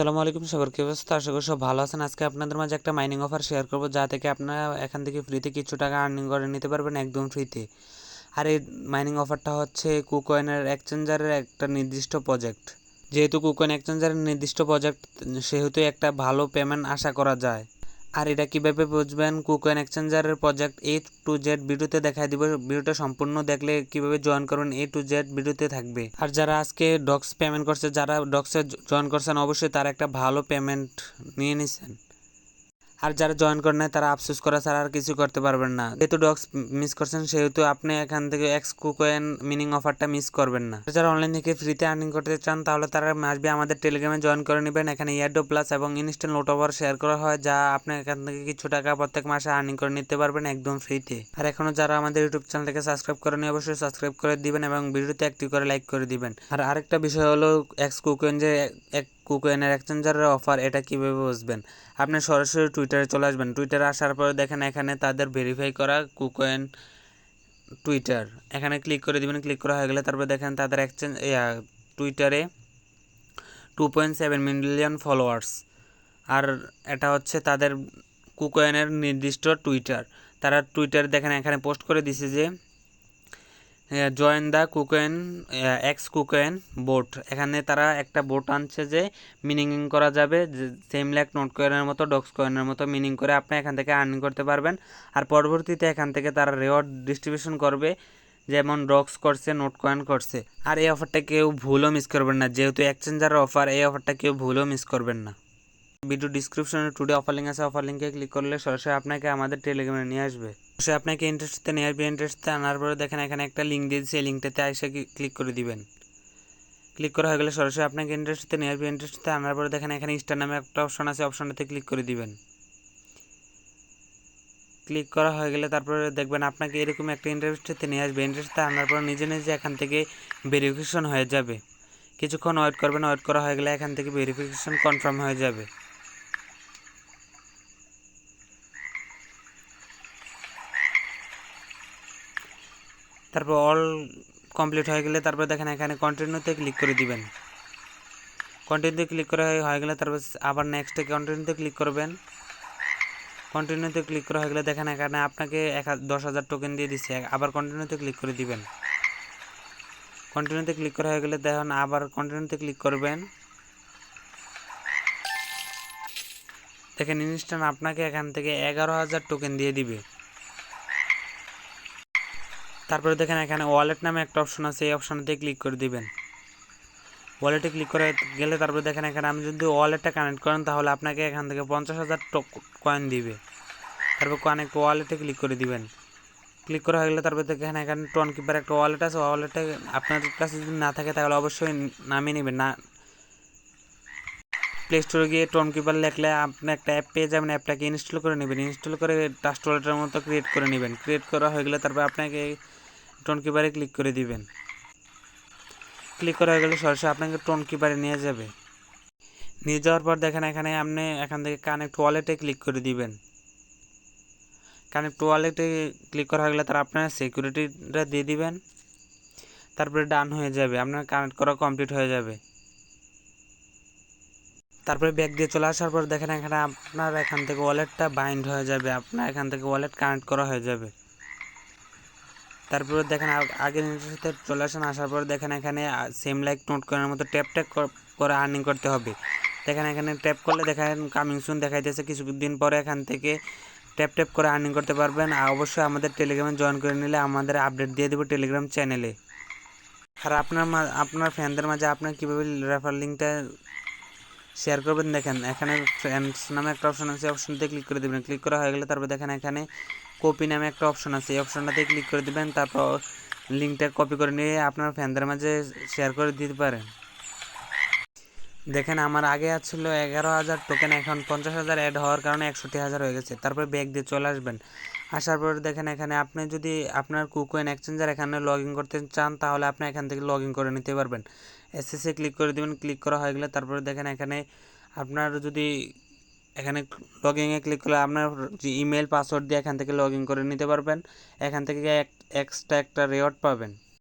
আসসালামু আলাইকুম সবার কি অবস্থা? আশা করি সব ভালো আছেন। আজকে আপনাদের মাঝে একটা মাইনিং অফার শেয়ার করব, যা থেকে আপনারা এখান থেকে ফ্রিতে কিছু টাকা আর্নিং করে নিতে পারবেন একদম ফ্রিতে। আর এই মাইনিং অফারটা হচ্ছে কুকয়েনের এক্সচেঞ্জারের একটা নির্দিষ্ট প্রজেক্ট। যেহেতু কুকয়েন এক্সচেঞ্জারের নির্দিষ্ট প্রজেক্ট, সেহেতু একটা ভালো পেমেন্ট আশা করা যায়। আর এটা কীভাবে বুঝবেন? কুকয়েন এক্সচেঞ্জারের প্রজেক্ট A to Z ভিডিওতে দেখাই দিব। ভিডিওটা সম্পূর্ণ দেখলে কীভাবে জয়েন করবেন A to Z ভিডিওতে থাকবে। আর যারা আজকে ডক্স পেমেন্ট করছে, যারা ডক্সে জয়েন করছেন, অবশ্যই তারা একটা ভালো পেমেন্ট নিয়ে নিছেন। আর যারা জয়েন করেন নাই তারা আফসোস করা ছাড়া আর কিছু করতে পারবেন না। যেহেতু ডক্স মিস করছেন, সেহেতু আপনি এখান থেকে এক্স কুকয়েন মিনিং অফারটা মিস করবেন না। যারা অনলাইন থেকে ফ্রিতে আর্নিং করতে চান, তাহলে তারা আসবে আমাদের টেলিগ্রামে জয়েন করে নেবেন। এখানে ইয়ারড্রপ প্লাস এবং ইনস্ট্যান্ট লোট ওভার শেয়ার করা হয়, যা আপনি এখান থেকে কিছু টাকা প্রত্যেক মাসে আর্নিং করে নিতে পারবেন একদম ফ্রিতে। আর এখনো যারা আমাদের ইউটিউব চ্যানেলটাকে সাবস্ক্রাইব করেনি, অবশ্যই সাবস্ক্রাইব করে দিবেন এবং ভিডিওতে একটি করে লাইক করে দিবেন। আর আরেকটা বিষয় হলো, এক্স কুকয়েন যে এক কুকয়েনের এক্সচেঞ্জারের অফার, এটা কীভাবে বুঝবেন? আপনি সরাসরি টুইটারে চলে আসবেন। টুইটারে আসার পরে দেখেন এখানে তাদের ভেরিফাই করা কুকয়েন টুইটার, এখানে ক্লিক করে দিবেন। ক্লিক করা হয়ে গেলে তারপর দেখেন তাদের টুইটারে 2.7 মিলিয়ন ফলোয়ার্স। আর এটা হচ্ছে তাদের কুকয়েনের নির্দিষ্ট টুইটার। তারা টুইটার দেখেন এখানে পোস্ট করে দিছে যে join the KuCoin x KuCoin boat. এখানে তারা একটা বোট আনছে যে মিনিং করা যাবে, সেম লাইক নোট কয়েনের মতো, ডক্স কয়েনের মতো মিনিং করে আপনি এখান থেকে আর্নিং করতে পারবেন। আর পরবর্তীতে এখান থেকে তারা রেওয়ার্ড ডিস্ট্রিবিউশন করবে, যেমন ডক্স করছে, নোট কয়েন করছে। আর এই অফারটা কেউ ভুলও মিস করবেন না, যেহেতু এক্সচেঞ্জারের অফার, এই অফারটা কেউ ভুলও মিস করবেন না। ভিডিও ডিসক্রিপশনে টুডে অফার লিঙ্ক আছে, অফার লিঙ্কে ক্লিক করলে সরাসরি আপনাকে আমাদের টেলিগ্রামে নিয়ে আসবে। সে আপনাকে ইন্টারেস্টে নিয়ে আসবে। ইন্টারেস্টে আনার পরে দেখেন এখানে একটা লিঙ্ক দিয়ে দিচ্ছে, এই লিঙ্কটাতে এসে ক্লিক করে দিবেন। ক্লিক করা হয়ে গেলে সরাসরি আপনাকে ইন্টারেস্টে নিয়ে আসবে। ইন্টারেস্টে আনার পরে দেখেন এখানে স্টার নামে একটা অপশন আছে, অপশনটাতে ক্লিক করে দিবেন। ক্লিক করা হয়ে গেলে তারপরে দেখবেন আপনাকে এরকম একটা ইন্টারেস্টে নিয়ে আসবে। ইন্টারেস্টে আনার পর নিজে নিজে এখান থেকে ভেরিফিকেশন হয়ে যাবে। কিছুক্ষণ ওয়েট করবেন। ওয়েট করা হয়ে গেলে এখান থেকে ভেরিফিকেশন কনফার্ম হয়ে যাবে। তারপর অল কমপ্লিট হয়ে গেলে তারপর দেখেন এখানে কন্টিনিউতে ক্লিক করে দিবেন। কন্টিনিউতে ক্লিক করা হয়ে গেলে তারপর আবার নেক্সটে কন্টিনিউতে ক্লিক করবেন। কন্টিনিউতে ক্লিক করা হয়ে গেলে দেখেন এখানে আপনাকে 10,000 টোকেন দিয়ে দিচ্ছে। আবার কন্টিনিউতে ক্লিক করে দিবেন। কন্টিনিউতে ক্লিক করা হয়ে গেলে দেখেন আবার কন্টিনিউতে ক্লিক করবেন। দেখেন ইনস্ট্যান্ট আপনাকে এখান থেকে 11,000 টোকেন দিয়ে দিবে। তারপরে দেখেন এখানে ওয়ালেট নামে একটা অপশন আছে, এই অপশনতে ক্লিক করে দিবেন। ওয়ালেটে ক্লিক করে গেলে তারপরে দেখেন এখানে আপনি যদি ওয়ালেটটা কানেক্ট করেন, তাহলে আপনাকে এখান থেকে 50,000 কয়েন দিবে। তারপর কানেক্ট ওয়ালেটে ক্লিক করে দিবেন। ক্লিক করা হয়ে গেলে তারপর দেখেন এখানে টোন কিপার একটা ওয়ালেট আছে। ওয়ালেটে আপনার কাছে যদি না থাকে তাহলে অবশ্যই নামিয়ে নেবেন। না, প্লে স্টোরে গিয়ে টোন কিপার লিখলে আপনি একটা অ্যাপ পেয়ে যাবেন। অ্যাপটাকে ইনস্টল করে নেবেন। ইনস্টল করে ট্রাস্ট ওয়ালেটের মতো ক্রিয়েট করে নেবেন। ক্রিয়েট করা হয়ে গেলে তারপর আপনাকে টোন কিপারে ক্লিক করে দিবেন। ক্লিক করা হয়ে গেলে সরাসরি আপনাকে টোন কিপারে নিয়ে যাবে। নিয়ে যাওয়ার পর দেখেন এখানে আপনি এখান থেকে কানেক্ট ওয়ালেটে ক্লিক করে দিবেন। কানেক্ট ওয়ালেটে ক্লিক করা হয়ে গেলে তার আপনার সিকিউরিটিটা দিয়ে দিবেন। তারপরে ডান হয়ে যাবে, আপনার কানেক্ট করা কমপ্লিট হয়ে যাবে। তারপরে ব্যাক দিয়ে চলে আসার পর দেখেন এখানে আপনার এখান থেকে ওয়ালেটটা বাইন্ড হয়ে যাবে, আপনার এখান থেকে ওয়ালেট কানেক্ট করা হয়ে যাবে। তারপরে দেখেন আগের সাথে চলে আসেন। আসার পর দেখেন এখানে সেম লাইক নোট করার মতো ট্যাপ করে আর্নিং করতে হবে। দেখেন এখানে ট্যাপ করলে দেখেন কামিং সুন দেখাইতেছে। কিছুদিন পরে এখান থেকে ট্যাপ করে আর্নিং করতে পারবেন। আর অবশ্যই আমাদের টেলিগ্রামে জয়েন করে নিলে আমাদের আপডেট দিয়ে দেবো টেলিগ্রাম চ্যানেলে। আর আপনার ফ্যানদের মাঝে আপনার কীভাবে রেফার লিঙ্কটা শেয়ার করবেন, দেখেন এখানে ফ্রেন্ডস নামে একটা অপশন আছে, অপশনতে ক্লিক করে দেবেন। ক্লিক করা হয়ে গেলে তারপর দেখেন এখানে কপি নামে একটা অপশন আছে, এই অপশনটাতে ক্লিক করে দেবেন। তারপর লিঙ্কটা কপি করে নিয়ে আপনার ফ্যানদের মাঝে শেয়ার করে দিতে পারেন। দেখেন আমার আগে ছিল 11,000 টোকেন, এখন 50,000 অ্যাড হওয়ার কারণে 61,000 হয়ে গেছে। তারপর ব্যাক দিয়ে চলে আসবেন। আসার পর দেখেন এখানে আপনি যদি আপনার কুকয়েন এক্সচেঞ্জার এখানে লগ ইন করতে চান, তাহলে আপনি এখান থেকে লগ ইন করে নিতে পারবেন। এসএসএ ক্লিক করে দেবেন। ক্লিক করা হয়ে গেলে তারপরে দেখেন এখানে আপনার যদি এখানে লগ ইনে ক্লিক করলে আপনার যে ইমেল পাসওয়ার্ড দিয়ে এখান থেকে লগ ইন করে নিতে পারবেন। এখান থেকে এক্সট্রা একটা রেওয়ার্ড পাবেন।